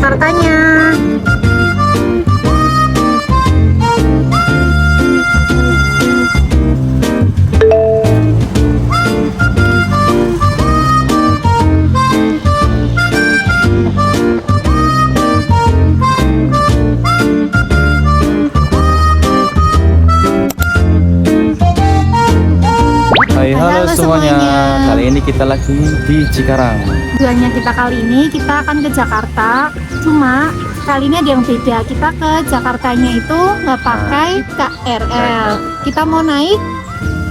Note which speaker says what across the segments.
Speaker 1: Jakartanya.
Speaker 2: Hai, halo semuanya. Kali ini kita lagi di Cikarang.
Speaker 1: Tujuannya kita kali ini kita akan ke Jakarta. Cuma kali ini ada yang beda. Kita ke Jakartanya itu nggak pakai KRL. Kita mau naik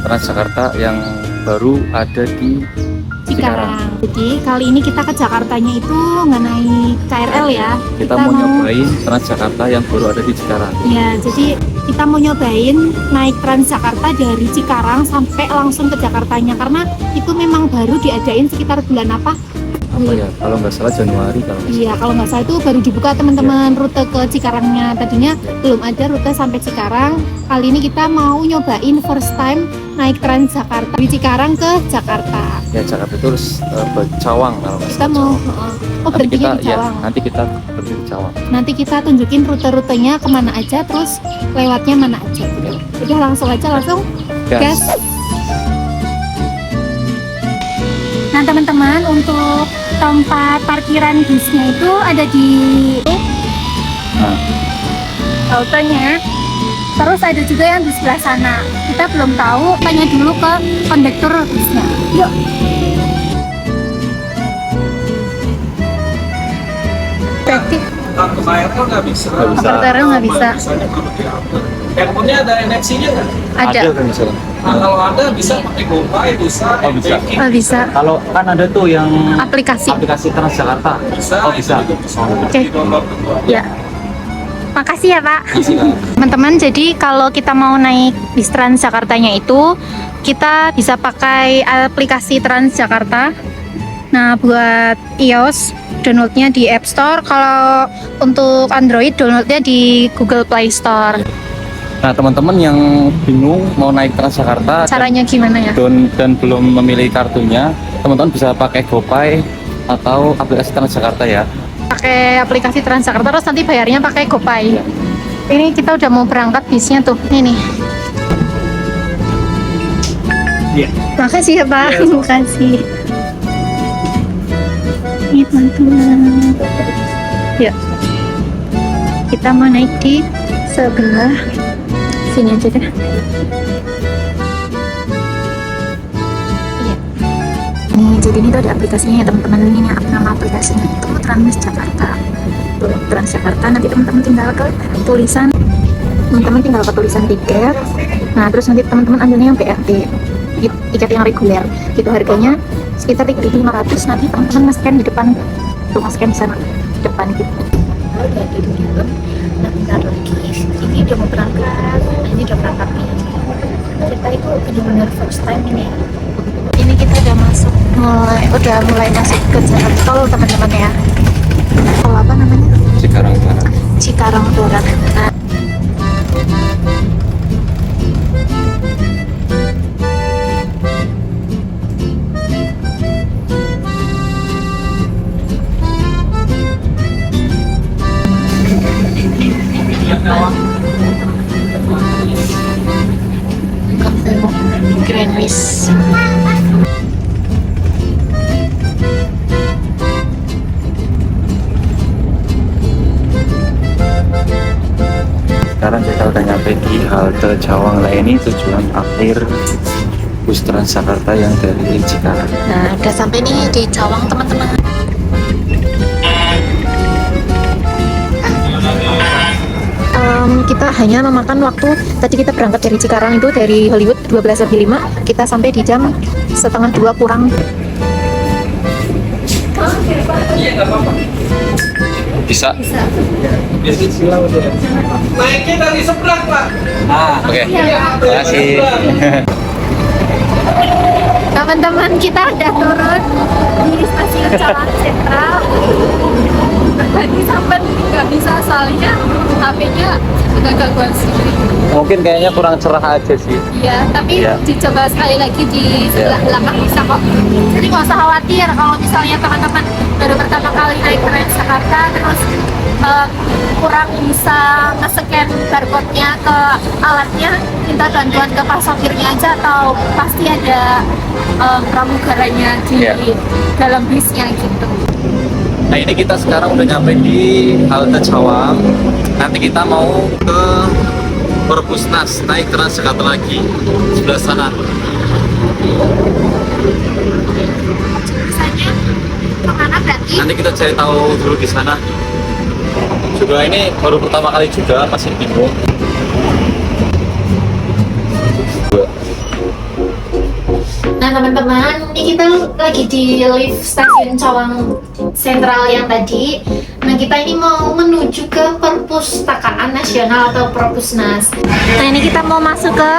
Speaker 2: Transjakarta yang baru ada di
Speaker 1: Cikarang. Jadi kali ini kita ke Jakartanya itu nggak naik KRL ya.
Speaker 2: Kita mau nyobain Transjakarta yang baru ada di Cikarang.
Speaker 1: Ya, jadi kita mau nyobain naik Transjakarta dari Cikarang sampai langsung ke Jakartanya karena itu memang baru diadain sekitar bulan apa?
Speaker 2: Apa ya? Kalau nggak salah Januari kalau nggak salah.
Speaker 1: Iya, kalau nggak salah itu baru dibuka teman-teman rute ke Cikarangnya. Tadinya belum ada rute sampai Cikarang. Kali ini kita mau nyobain first time naik Transjakarta dari Cikarang ke Jakarta.
Speaker 2: Ya, Jakarta itu terus Cawang kalau nggak
Speaker 1: Kita
Speaker 2: salah.
Speaker 1: mau
Speaker 2: Cawang.
Speaker 1: berhentinya di Cawang.
Speaker 2: Nanti kita berhenti di Cawang.
Speaker 1: Nanti kita tunjukin rute-rutenya kemana aja, terus lewatnya mana aja. Udah langsung aja gas. Nah teman-teman, untuk tempat parkiran busnya itu ada di
Speaker 2: Nah,
Speaker 1: haltenya. Terus ada juga yang di sebelah sana. Kita belum tahu, tanya dulu ke kondektur busnya. Yuk. Berarti
Speaker 3: Kartu KRL nggak bisa.
Speaker 1: kartu KRL nggak bisa.
Speaker 3: Handphonenya ada NFC-nya nggak?
Speaker 1: Ada.
Speaker 2: kan misalnya.
Speaker 3: Nah, kalau ada bisa pakai GoPay, bisa.
Speaker 2: Oh, bisa.
Speaker 3: M-Banking.
Speaker 1: Oh, bisa.
Speaker 2: Kalau kan ada tuh yang
Speaker 1: Aplikasi.
Speaker 2: Transjakarta.
Speaker 3: Bisa.
Speaker 2: Oh, bisa.
Speaker 1: Oke. Ya. Makasih ya Pak. Teman-teman, jadi kalau kita mau naik bis Transjakartanya itu kita bisa pakai aplikasi Transjakarta. Nah, buat iOS downloadnya di App Store. Kalau untuk Android downloadnya di Google Play Store.
Speaker 2: Nah, teman-teman yang bingung mau naik Transjakarta
Speaker 1: Caranya gimana ya?
Speaker 2: dan belum memilih kartunya, teman-teman bisa pakai GoPay atau aplikasi Transjakarta ya.
Speaker 1: Pakai aplikasi Transjakarta terus nanti bayarnya pakai GoPay. Ini kita udah mau berangkat bisnya tuh. Ini nih.
Speaker 2: Iya.
Speaker 1: Makasih ya Pak. Makasih. Ini teman-teman. Ya. Kita mau naik di sebelah sini aja deh. Iya. Nih, jadi ini tuh ada aplikasinya ya teman-teman. Ini nama aplikasinya itu Transjakarta. Tuh, Transjakarta. Nanti teman-teman tinggal ke tulisan. Teman-teman tinggal ke tulisan tiket. Nah, terus nanti teman-teman ambilnya yang BRT. Tiket yang reguler. Itu harganya sekitar 3.500. Nanti teman-teman nge-scan di depan. Tuh, nge-scan di sana depan gitu. Nah, bentar lagi. Ini udah mau berangkat. Nah, ini udah berangkat nih. Kita itu benar-benar first time ini. Ini kita udah mulai masuk ke jalan tol teman-teman ya. Tol apa namanya?
Speaker 2: Cikarang Barat.
Speaker 1: Cikarang Barat. Nah, Grand Wish.
Speaker 2: Sekarang kita udah nyampe di halte Cawang lah, ini tujuan akhir bus Transjakarta yang dari Cikarang.
Speaker 1: Nah, udah sampai nih di Cawang teman-teman. Kita hanya memakan waktu, tadi kita berangkat dari Cikarang itu dari Hollywood 12.05, kita sampai di jam 1:30 kurang.
Speaker 2: Bisa?
Speaker 3: Biasanya silang udah. Naiknya dari seberang, Pak.
Speaker 2: Oke. Terima kasih.
Speaker 1: Teman-teman, kita udah turun di stasiun Cawang Sentral. Tadi sampai nggak bisa soalnya HP-nya juga gangguan sendiri.
Speaker 2: Mungkin kayaknya kurang cerah aja sih.
Speaker 1: Iya, tapi
Speaker 2: Iya.
Speaker 1: dicoba sekali lagi di sebelah belakang bisa kok. Jadi nggak usah khawatir kalau misalnya teman-teman baru pertama kali naik Transjakarta terus kurang bisa nge-scan barcode-nya ke alatnya, minta bantuan ke pas sopirnya aja atau pasti ada pramugaranya di
Speaker 2: Iya.
Speaker 1: dalam bisnya gitu.
Speaker 2: Nah ini kita sekarang udah nyampe di halte Cawang. Nanti kita mau ke Perpusnas, naik Transjakarta lagi sebelah sana.
Speaker 1: Misalnya kemana berarti?
Speaker 2: Nanti kita cari tahu dulu di sana. Juga ini baru pertama kali juga, masih bingung.
Speaker 1: Nah teman-teman, ini kita lagi di lift stasiun Cawang Sentral yang tadi. Nah kita ini mau menuju ke Perpustakaan Nasional atau Perpusnas. Nah ini kita mau masuk ke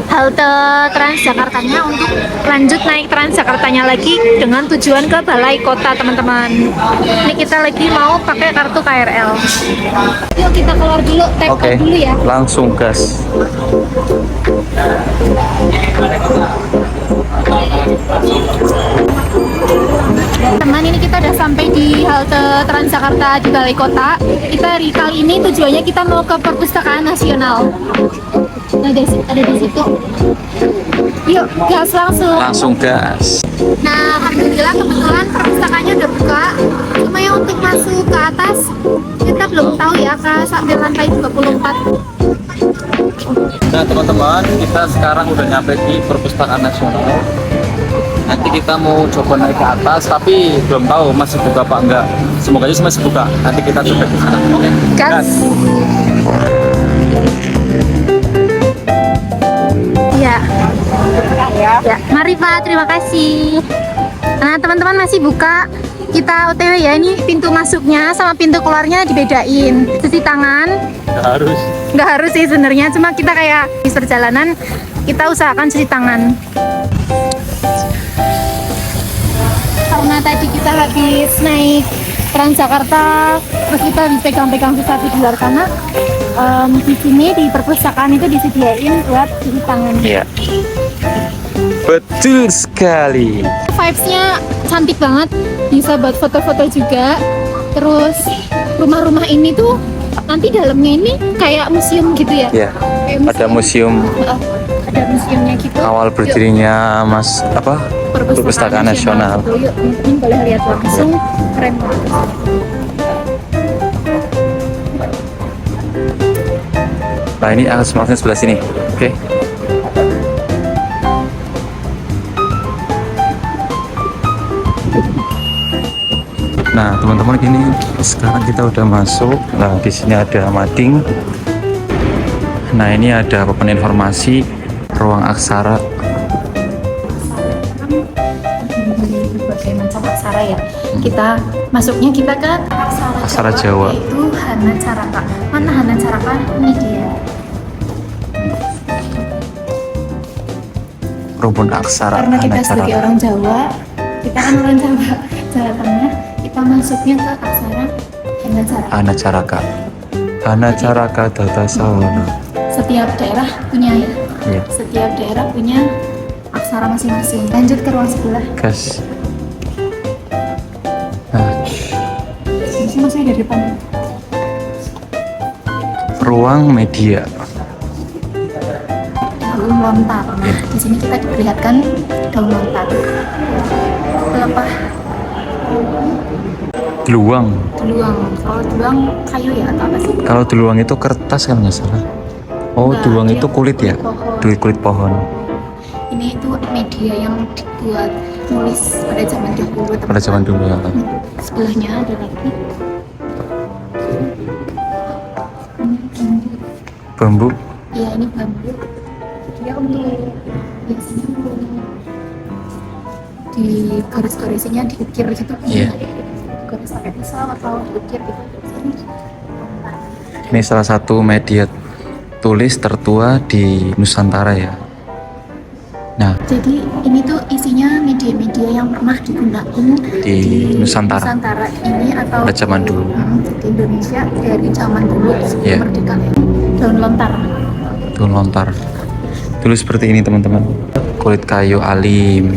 Speaker 1: halte Transjakartanya untuk lanjut naik Transjakartanya lagi dengan tujuan ke Balai Kota teman-teman. Ini kita lagi mau pakai kartu KRL. Yuk kita keluar dulu, tap
Speaker 2: Oke,
Speaker 1: out dulu ya.
Speaker 2: langsung gas.
Speaker 1: Teman, ini kita udah sampai di halte Transjakarta di Balai Kota. Kita kali ini tujuannya kita mau ke Perpustakaan Nasional. Nah, ada di situ. Yuk, gas langsung.
Speaker 2: Langsung gas.
Speaker 1: Nah, alhamdulillah kebetulan perpustakaannya udah buka. Cuma yang untuk masuk ke atas kita belum tahu ya, sampai lantai 24.
Speaker 2: Nah teman-teman, kita sekarang udah nyampe di Perpustakaan Nasional. Nanti kita mau coba naik ke atas, tapi belum tahu masih buka apa enggak. Semoga aja masih buka. Nanti kita coba di sana. Oke.
Speaker 1: Gas. Ya. Ya, mari Pak, terima kasih. Nah, teman-teman masih buka. Kita OTW ya, ini pintu masuknya sama pintu keluarnya dibedain. Cuci tangan.
Speaker 2: Nggak harus.
Speaker 1: Nggak harus sih sebenarnya, cuma kita kayak di perjalanan kita usahakan cuci tangan. Karena tadi kita habis naik Transjakarta, terus kita dipegang-pegang sesuatu di luar sana. Di sini di perpustakaan itu disediain buat cuci tangan.
Speaker 2: Iya. Betul sekali.
Speaker 1: Vibes-nya cantik banget, bisa buat foto-foto juga. Terus rumah-rumah ini tuh nanti dalamnya ini kayak museum gitu ya.
Speaker 2: Iya.
Speaker 1: Kayak
Speaker 2: Ada museum
Speaker 1: ada museumnya gitu.
Speaker 2: awal berdirinya Perpustakaan Nasional.
Speaker 1: Gitu. Yuk, teman-teman boleh lihat langsung, keren banget.
Speaker 2: Nah ini aksesnya sebelah sini. Oke. Nah teman-teman, gini sekarang kita udah masuk. Nah di sini ada mading. Nah ini ada papan informasi ruang aksara.
Speaker 1: Berbagai macam aksara ya. Kita masuknya kita ke
Speaker 2: Aksara Jawa.
Speaker 1: yaitu Hana Caraka. Mana Hana Caraka? Ini dia.
Speaker 2: Rumpun aksara.
Speaker 1: Karena kita
Speaker 2: Hana
Speaker 1: sebagai
Speaker 2: Caraka.
Speaker 1: orang Jawa, kita kan orang Jawa, Jawa Tengah, kita masuknya ke aksara Hana Caraka.
Speaker 2: Hana Caraka. Hana Caraka Data Sawana.
Speaker 1: Setiap daerah punya ya.
Speaker 2: Iya.
Speaker 1: Setiap daerah punya aksara masing-masing. Lanjut ke ruang sebelah.
Speaker 2: Gas. Nah,
Speaker 1: Masing-masing dari depan.
Speaker 2: ruang media.
Speaker 1: Daun lontar. Nah, di sini kita diperlihatkan daun lontar. Pelepah
Speaker 2: Deluang.
Speaker 1: deluang. Kalau deluang kayu ya atau apa sih?
Speaker 2: Kalau deluang itu kertas kan nggak salah. Oh,
Speaker 1: Enggak,
Speaker 2: deluang
Speaker 1: dia
Speaker 2: itu kulit ya?
Speaker 1: pohon.
Speaker 2: Kulit pohon.
Speaker 1: Ini itu media yang dibuat nulis pada zaman dahulu.
Speaker 2: Pada zaman dulu ya.
Speaker 1: Sebelahnya ada lagi.
Speaker 2: Bambu.
Speaker 1: Ya ini bambu. Dia untuk biasanya untuk di garis-garisnya diukir gitu.
Speaker 2: Iya.
Speaker 1: Garis pakai pisau atau diukir gitu.
Speaker 2: Ini salah satu media tulis tertua di Nusantara ya. Nah,
Speaker 1: Jadi ini tuh isinya media-media yang pernah digunakan
Speaker 2: Di Nusantara.
Speaker 1: Nusantara ini atau
Speaker 2: Pada zaman dulu.
Speaker 1: Di Indonesia dari zaman dulu sebelum
Speaker 2: Iya.
Speaker 1: merdeka. Daun lontar.
Speaker 2: daun lontar. Dulu seperti ini teman-teman. Kulit kayu alim.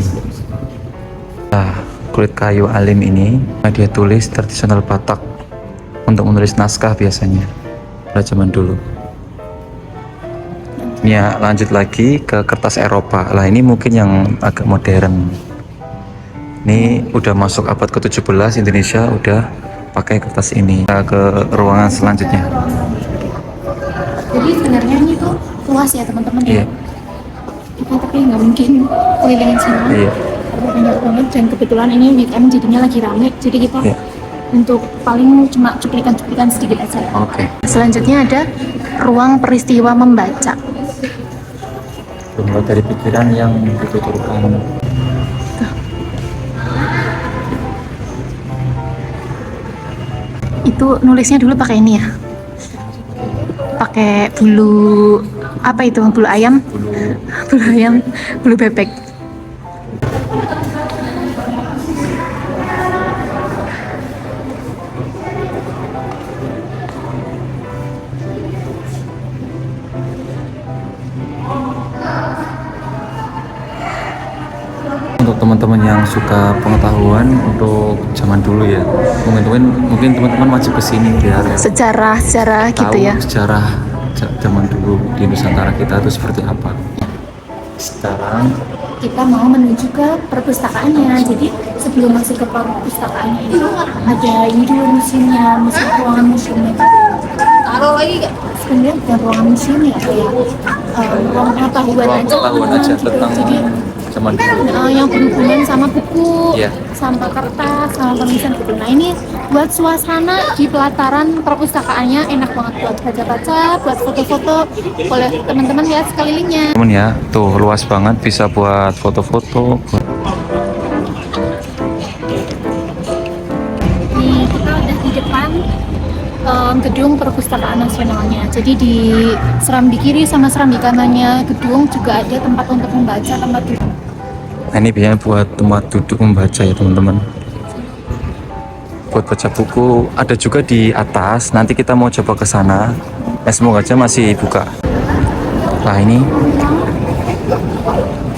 Speaker 2: Nah, kulit kayu alim ini dia tulis tradisional Batak untuk menulis naskah biasanya pada zaman dulu. Ini ya, lanjut lagi ke kertas Eropa. Lah ini mungkin yang agak modern. Ini udah masuk abad ke-17, Indonesia udah pakai kertas ini. Kita ke ruangan selanjutnya.
Speaker 1: Jadi sebenarnya ini tuh luas ya teman-teman
Speaker 2: Iya.
Speaker 1: ya. Kita tapi nggak mungkin kelilingin semua.
Speaker 2: Iya.
Speaker 1: Karena banyak banget dan kebetulan ini weekend jadinya lagi rame. Jadi kita
Speaker 2: Iya.
Speaker 1: untuk paling cuma cuplikan-cuplikan sedikit aja.
Speaker 2: Oke.
Speaker 1: Selanjutnya ada ruang peristiwa membaca.
Speaker 2: Dimulai dari pikiran yang dituturkan.
Speaker 1: Itu nulisnya dulu pakai ini ya. Pakai bulu apa itu? Bulu ayam. Bulu ayam, bulu bebek.
Speaker 2: Untuk teman-teman yang suka pengetahuan untuk zaman dulu ya, mungkin teman-teman wajib kesini biar
Speaker 1: Sejarah gitu
Speaker 2: tahu
Speaker 1: ya.
Speaker 2: sejarah zaman dulu di Nusantara kita itu seperti apa. Sekarang
Speaker 1: Kita mau menuju ke perpustakaannya. Jadi sebelum masuk ke perpustakaannya itu ada ini dulu museumnya, ruangan museumnya. Taruh lagi gak? Sebenarnya bukan ruangan museum ya, kayak ruang pengetahuan
Speaker 2: ruang
Speaker 1: aja.
Speaker 2: pengetahuan aja tentang
Speaker 1: Jadi
Speaker 2: zaman dulu.
Speaker 1: yang berhubungan sama buku,
Speaker 2: Iya.
Speaker 1: sama kertas, sama penulisan gitu. Nah ini buat suasana di pelataran perpustakaannya enak banget buat baca-baca, buat foto-foto. Boleh teman-teman lihat sekelilingnya.
Speaker 2: Temen ya, tuh luas banget bisa buat foto-foto.
Speaker 1: Kita udah di depan gedung perpustakaan nasionalnya. Jadi di serambi kiri sama serambi kanannya gedung juga ada tempat untuk membaca, tempat duduk.
Speaker 2: Nah, ini biasanya buat tempat duduk membaca ya teman-teman. Buat baca buku ada juga di atas. Nanti kita mau coba ke sana. Semoga aja masih buka. Nah ini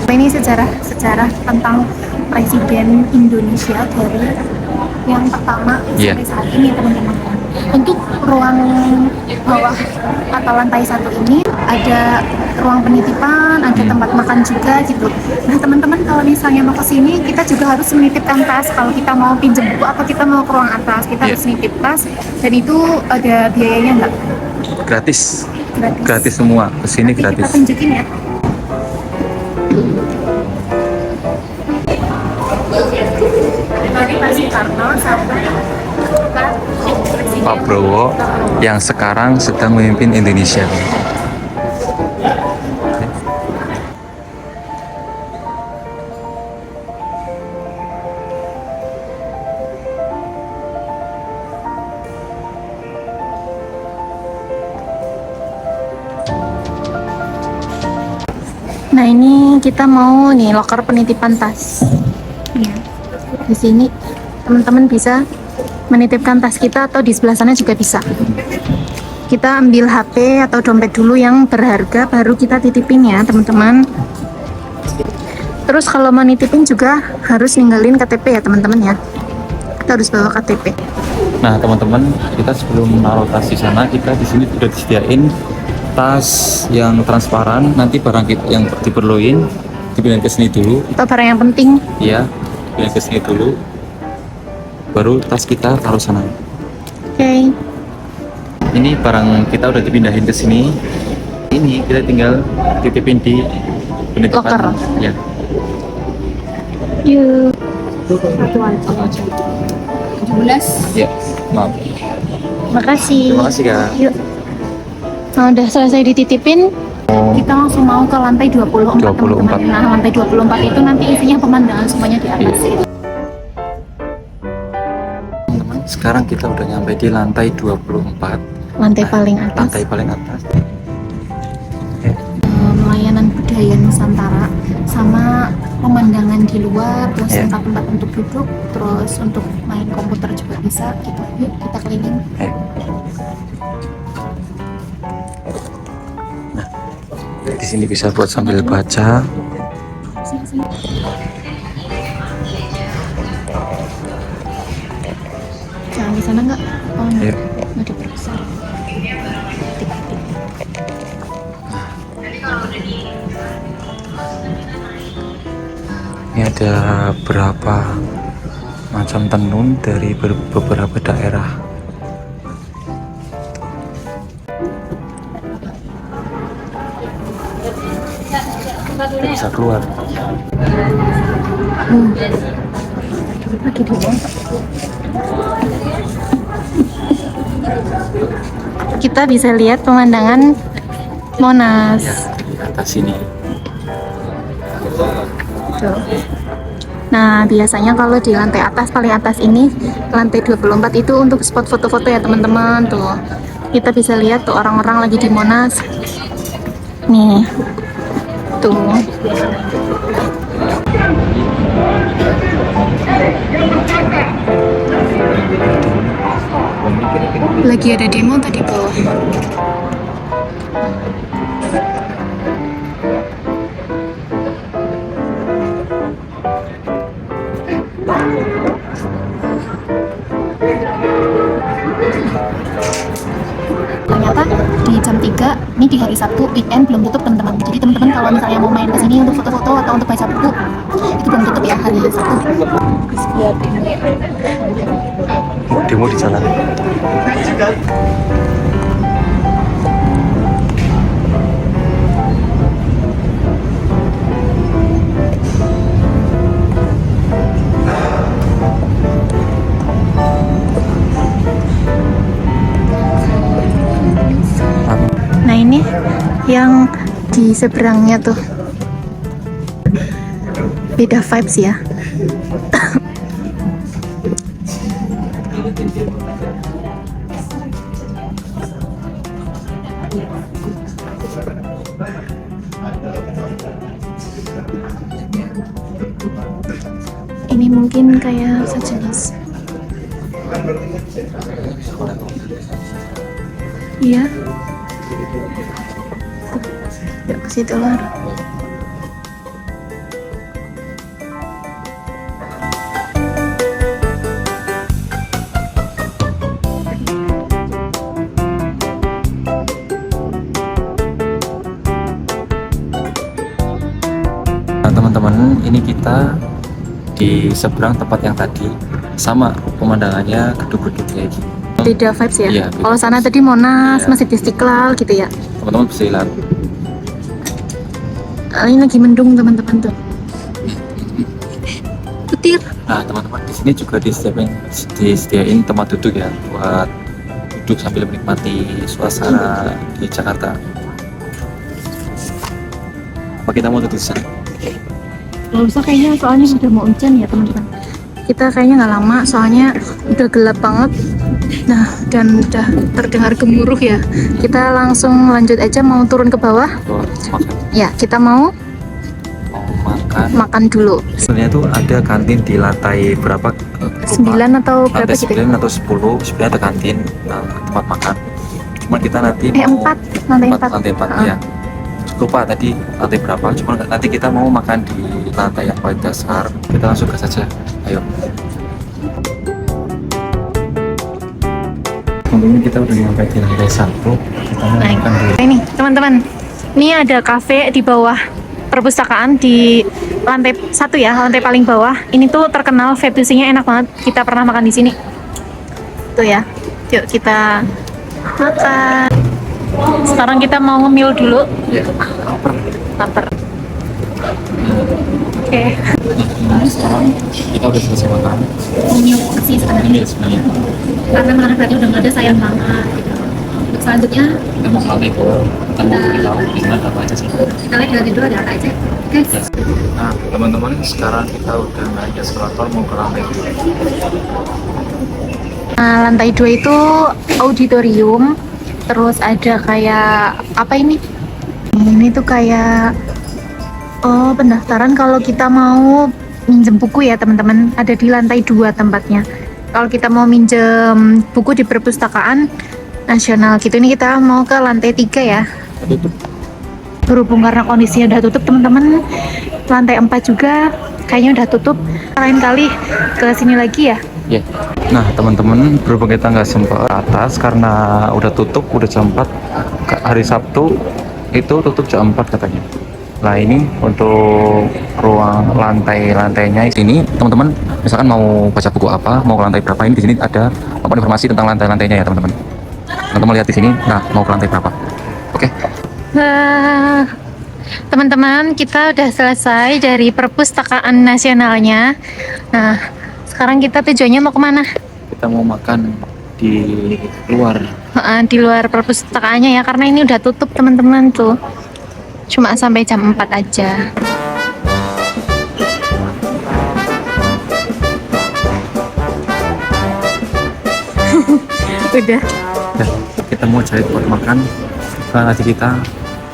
Speaker 1: Ini sejarah tentang Presiden Indonesia dari yang pertama
Speaker 2: Iya.
Speaker 1: sampai saat ini teman-teman. Untuk ruang bawah atau lantai satu ini ada ruang penitipan, ada tempat makan juga gitu. Nah teman-teman kalau misalnya mau ke sini kita juga harus menitipkan tas. Kalau kita mau pinjam buku atau kita mau ke ruang atas kita
Speaker 2: Iya.
Speaker 1: harus nitip tas dan itu ada biayanya nggak?
Speaker 2: gratis,
Speaker 1: Gratis.
Speaker 2: gratis semua. Kesini
Speaker 1: Nanti kita
Speaker 2: gratis.
Speaker 1: tunjukin ya. Dari Pak Soekarno sampai
Speaker 2: Pak Prabowo yang sekarang sedang memimpin Indonesia.
Speaker 1: Nah ini kita mau nih loker penitipan tas. Ya. Di sini teman-teman bisa menitipkan tas kita atau di sebelah sana juga bisa. Kita ambil HP atau dompet dulu yang berharga baru kita titipin ya teman-teman. Terus kalau mau nitipin juga harus ninggalin KTP ya teman-teman ya. Kita harus bawa KTP.
Speaker 2: Nah teman-teman, kita sebelum naruh tas di sana, kita di sini sudah disediain tas yang transparan. Nanti barang kita yang diperluin dipindahin ke sini dulu.
Speaker 1: Atau barang yang penting.
Speaker 2: Iya, dipindahin ke sini dulu. Baru tas kita taruh sana.
Speaker 1: Oke.
Speaker 2: Ini barang kita udah dipindahin ke sini. Ini kita tinggal titipin di penitipan.
Speaker 1: Loker.
Speaker 2: Ya.
Speaker 1: Yuk. Satu aja. 17.
Speaker 2: Ya, maaf.
Speaker 1: Makasih.
Speaker 2: Terima kasih Kak.
Speaker 1: Yuk. Nah, udah selesai dititipin, kita langsung mau ke lantai 24,
Speaker 2: 24.
Speaker 1: teman-teman. Nah, lantai 24 itu nanti isinya pemandangan semuanya di atas.
Speaker 2: Teman-teman, sekarang kita udah nyampe di lantai 24.
Speaker 1: Lantai paling atas.
Speaker 2: Lantai paling atas.
Speaker 1: Pelayanan budaya Nusantara. sama pemandangan di luar, terus tempat-tempat untuk duduk, terus untuk main komputer juga bisa gitu. Yuk kita keliling.
Speaker 2: Nah, di sini bisa buat sambil baca.
Speaker 1: Sini. Jangan di sana nggak? Oh,
Speaker 2: Ayo.
Speaker 1: nggak diperbesar.
Speaker 2: Ini ada berapa macam tenun dari beberapa daerah. Bisa keluar.
Speaker 1: Lagi di bawah. Kita bisa lihat pemandangan Monas.
Speaker 2: Di atas sini.
Speaker 1: Tuh. Nah, biasanya kalau di lantai atas, paling atas ini, lantai 24 itu untuk spot foto-foto ya teman-teman. Tuh, kita bisa lihat tuh orang-orang lagi di Monas. Nih, tuh. Lagi ada demo tadi bawah. Ternyata di jam 3, ini di hari Sabtu, weekend belum tutup teman-teman. Jadi teman-teman kalau misalnya mau main ke sini untuk foto-foto atau untuk baca buku, itu belum tutup ya hari Sabtu.
Speaker 2: Demo di sana.
Speaker 1: Nah ini yang di seberangnya tuh beda vibes ya. Ini mungkin kayak sejenis, iya. Yuk ke situ lah.
Speaker 2: Nah, teman-teman, ini kita di seberang tempat yang tadi, sama pemandangannya gedung-gedung kayak gitu.
Speaker 1: Beda vibes ya.
Speaker 2: Iya, beda.
Speaker 1: Kalau sana tadi Monas,
Speaker 2: Iya.
Speaker 1: Masjid Istiqlal gitu ya.
Speaker 2: Teman-teman bisa lihat.
Speaker 1: Ini lagi mendung teman-teman tuh. Petir.
Speaker 2: Nah, teman-teman, di sini juga disediain tempat duduk ya, buat duduk sambil menikmati suasana di Jakarta. Apa kita mau duduk di sana?
Speaker 1: Gak usah kayaknya, soalnya udah mau hujan ya teman-teman. Kita kayaknya nggak lama, soalnya udah gelap banget. Nah, dan udah terdengar gemuruh ya. Kita langsung lanjut aja, mau turun ke bawah.
Speaker 2: Atau makan?
Speaker 1: Ya, kita mau makan dulu.
Speaker 2: Sebenarnya tuh ada kantin di lantai berapa?
Speaker 1: 9 atau berapa
Speaker 2: Lantai
Speaker 1: gitu?
Speaker 2: 9 atau 10, sebenarnya ada kantin, tempat makan. Cuma kita nanti
Speaker 1: 4, lantai 4.
Speaker 2: lantai 4 ya. Lupa tadi lantai berapa, cuma nanti kita mau makan di lantai yang paling dasar. Kita langsung gas saja, ayo. Kemudian kita udah sampai di lantai 1, kita mau makan di
Speaker 1: Ini teman-teman, ini ada kafe di bawah perpustakaan di lantai 1 ya, lantai paling bawah. Ini tuh terkenal, fettuccine-nya enak banget. Kita pernah makan di sini. Tuh ya. Yuk kita makan. Sekarang kita mau ngemil dulu.
Speaker 2: ya,
Speaker 1: Lapar. Oke.
Speaker 2: sekarang kita udah selesai makan.
Speaker 1: Ngemil sih sekarang ini.
Speaker 2: Ini sebenarnya
Speaker 1: Karena makanan tadi udah nggak ada, sayang banget. Gitu. Untuk selanjutnya
Speaker 2: kita mau ke lantai 2, kita mau beli lauk di sana apa aja sih.
Speaker 1: kita lihat dari dulu ada apa aja. Guys.
Speaker 2: Nah, teman-teman, sekarang kita udah naik eskalator mau ke lantai 2.
Speaker 1: Nah, lantai 2 itu auditorium. Terus ada kayak apa ini? Ini tuh kayak Oh, pendaftaran kalau kita mau minjem buku ya teman-teman, ada di lantai 2 tempatnya. Kalau kita mau minjem buku di perpustakaan nasional gitu, ini kita mau ke lantai 3 ya.
Speaker 2: Tutup.
Speaker 1: Berhubung karena kondisinya udah tutup teman-teman, lantai 4 juga kayaknya udah tutup. Lain kali ke sini lagi ya.
Speaker 2: Ya. Nah teman-teman, berhubung kita nggak sempat ke atas karena udah tutup, udah jam 4. Hari Sabtu itu tutup jam 4 katanya. Nah ini untuk ruang lantainya ini teman-teman, misalkan mau baca buku apa, mau ke lantai berapa, ini di sini ada informasi tentang lantainya ya teman-teman. Teman-teman lihat di sini. Nah, mau ke lantai berapa? Oke.
Speaker 1: Wah, teman-teman, kita udah selesai dari perpustakaan nasionalnya. Nah, sekarang kita tujuannya mau kemana?
Speaker 2: Kita mau makan di luar.
Speaker 1: Di luar perpustakaannya ya, karena ini udah tutup teman-teman tuh. Cuma sampai jam 4 aja. Udah.
Speaker 2: Ya, kita mau cari tempat makan. Tadi kita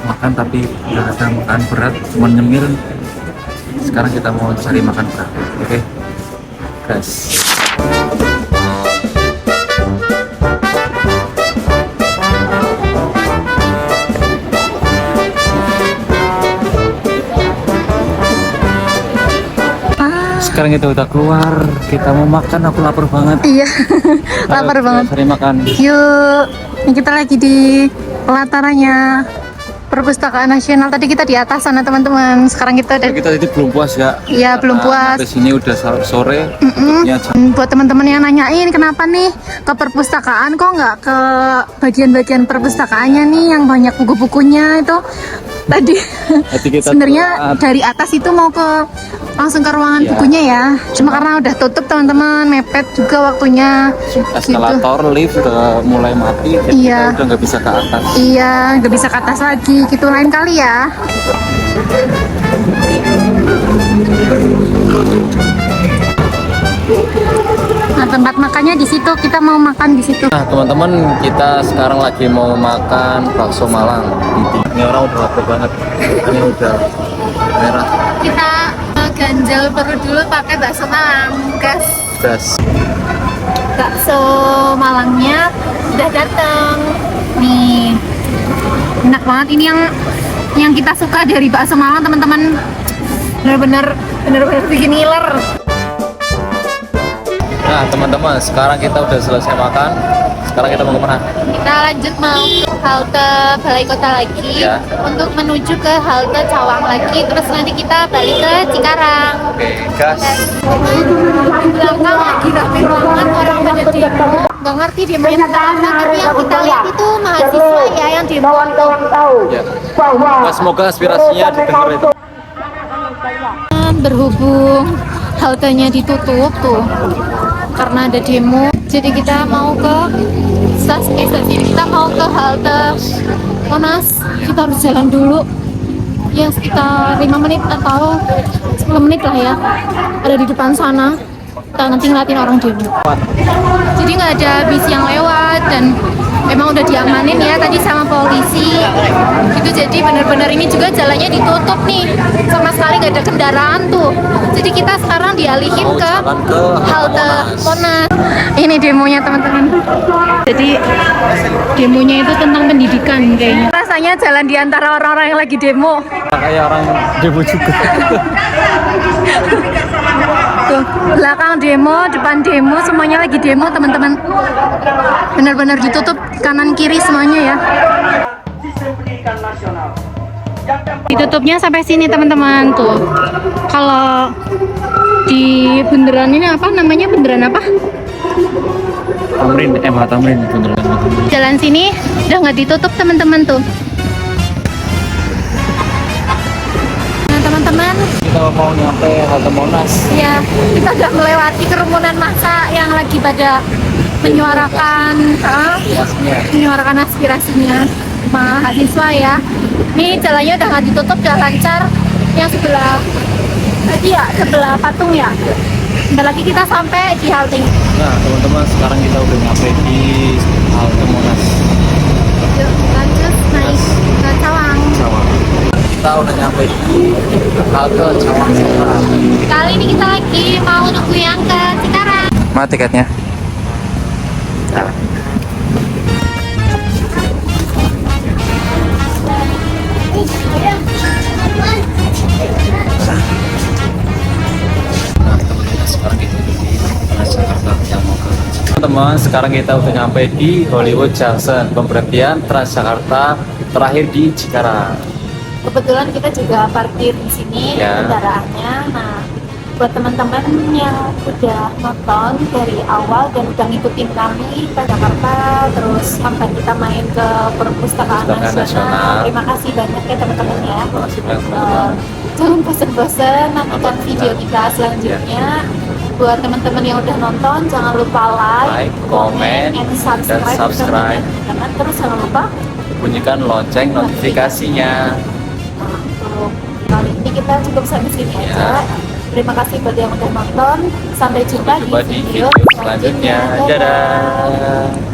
Speaker 2: makan tapi nggak ada makan berat, cuma nyemil. Sekarang kita mau cari makan berat. Oke, guys. Sekarang kita udah keluar, kita mau makan. Aku lapar banget.
Speaker 1: Iya, lapar banget.
Speaker 2: Cari makan.
Speaker 1: Yuk, ini kita lagi di pelatarannya Perpustakaan Nasional. Tadi kita di atas sana teman-teman. Sekarang kita udah.
Speaker 2: Kita tadi belum puas ya.
Speaker 1: Iya, belum puas.
Speaker 2: Di sini udah sore. tutupnya jam-
Speaker 1: Buat teman-teman yang nanyain kenapa nih ke perpustakaan kok nggak ke bagian-bagian perpustakaannya nih yang banyak buku-bukunya itu. Tadi
Speaker 2: Tadi kita
Speaker 1: sebenarnya dari atas itu mau ke langsung ke ruangan
Speaker 2: Iya.
Speaker 1: bukunya ya. Cuma karena udah tutup teman-teman, mepet juga waktunya.
Speaker 2: eskalator lift udah mulai mati, jadi
Speaker 1: Iya.
Speaker 2: kita udah nggak bisa ke atas.
Speaker 1: Iya, nggak bisa ke atas lagi. Gitu lain kali ya. Nah, tempat makannya di situ. Kita mau makan di situ.
Speaker 2: Nah teman-teman, kita sekarang lagi mau makan bakso Malang. Ini orang udah lapar banget, ini udah merah.
Speaker 1: Kita ganjal perut dulu pakai bakso Malang, guys.
Speaker 2: Gas.
Speaker 1: Bakso Malangnya udah datang. Nih, enak banget. Ini yang kita suka dari bakso Malang, teman-teman. Bener-bener bikin ngiler.
Speaker 2: Nah teman-teman, sekarang kita udah selesai makan. Sekarang kita mau kemana?
Speaker 1: Kita lanjut mau ke halte Balai Kota lagi
Speaker 2: Ya.
Speaker 1: untuk menuju ke halte Cawang lagi. Terus nanti kita balik ke Cikarang.
Speaker 2: Oke, gas.
Speaker 1: Di belakang lagi rame banget orang pada demo. Nggak ngerti demonya tentang apa, tapi yang kita lihat itu mahasiswa ya yang demo.
Speaker 2: Ya. Nah, semoga aspirasinya didengar itu.
Speaker 1: Berhubung haltenya ditutup tuh karena ada demo, jadi kita mau ke stasiun kita mau ke halte Monas. Kita harus jalan dulu ya sekitar 5 menit atau 10 menit lah ya, ada di depan sana. Kita nanti ngeliatin orang demo, jadi nggak ada bis yang lewat dan emang udah diamanin ya tadi sama polisi itu. Jadi bener-bener ini juga jalannya ditutup nih, sama sekali nggak ada kendaraan tuh. Jadi kita sekarang dialihin
Speaker 2: Mau
Speaker 1: ke
Speaker 2: jalan ke
Speaker 1: halte Monas. Ini demonya teman-teman. Jadi demonya itu tentang pendidikan kayaknya. Rasanya jalan di antara orang-orang yang lagi demo.
Speaker 2: Kayak orang demo juga.
Speaker 1: Tuh, belakang demo, depan demo, semuanya lagi demo teman-teman. Benar-benar ditutup kanan kiri semuanya ya. Ditutupnya sampai sini teman-teman tuh. Kalau di bundaran ini apa namanya, bundaran apa?
Speaker 2: Tamrin, MH Tamrin beneran.
Speaker 1: Jalan sini udah nggak ditutup teman-teman tuh. Nah teman-teman,
Speaker 2: Kita mau nyampe halte Monas.
Speaker 1: ya kita udah melewati kerumunan massa yang lagi pada menyuarakan menyuarakan aspirasinya mahasiswa ya. Ini jalannya udah nggak ditutup, udah lancar. Yang sebelah tadi ya, sebelah patung ya. Bentar lagi kita sampai di halte.
Speaker 2: Nah teman-teman, sekarang kita udah nyampe di halte Monas.
Speaker 1: Yuk lanjut naik ke Cawang.
Speaker 2: Cawang. kita udah nyampe di halte Cawang Sentral.
Speaker 1: Kali ini kita lagi mau nunggu yang ke Cikarang.
Speaker 2: Mana tiketnya? Nah. Teman-teman, sekarang kita udah nyampe di Hollywood Junction, pemberhentian Transjakarta terakhir di Cikarang.
Speaker 1: Kebetulan kita juga parkir di sini
Speaker 2: Ya.
Speaker 1: kendaraannya. Nah, buat teman-teman yang udah nonton dari awal dan udah ngikutin kami ke Jakarta, terus sampai kita main ke Perpustakaan
Speaker 2: Perpustakaan
Speaker 1: Nasional.
Speaker 2: Nasional.
Speaker 1: Terima kasih banyak ya teman-teman ya.
Speaker 2: Terima kasih banyak, teman-teman.
Speaker 1: Jangan bosan-bosan nantikan
Speaker 2: Apa?
Speaker 1: video kita selanjutnya. Buat teman-teman yang udah nonton, jangan lupa like,
Speaker 2: komen,
Speaker 1: and
Speaker 2: dan subscribe.
Speaker 1: teman-teman. Terus jangan lupa
Speaker 2: Bunyikan lonceng notifikasinya.
Speaker 1: untuk kali ini kita cukup sampai sini
Speaker 2: Ya.
Speaker 1: aja. Terima kasih buat yang udah nonton. Sampai jumpa
Speaker 2: Coba di video selanjutnya. Dadah.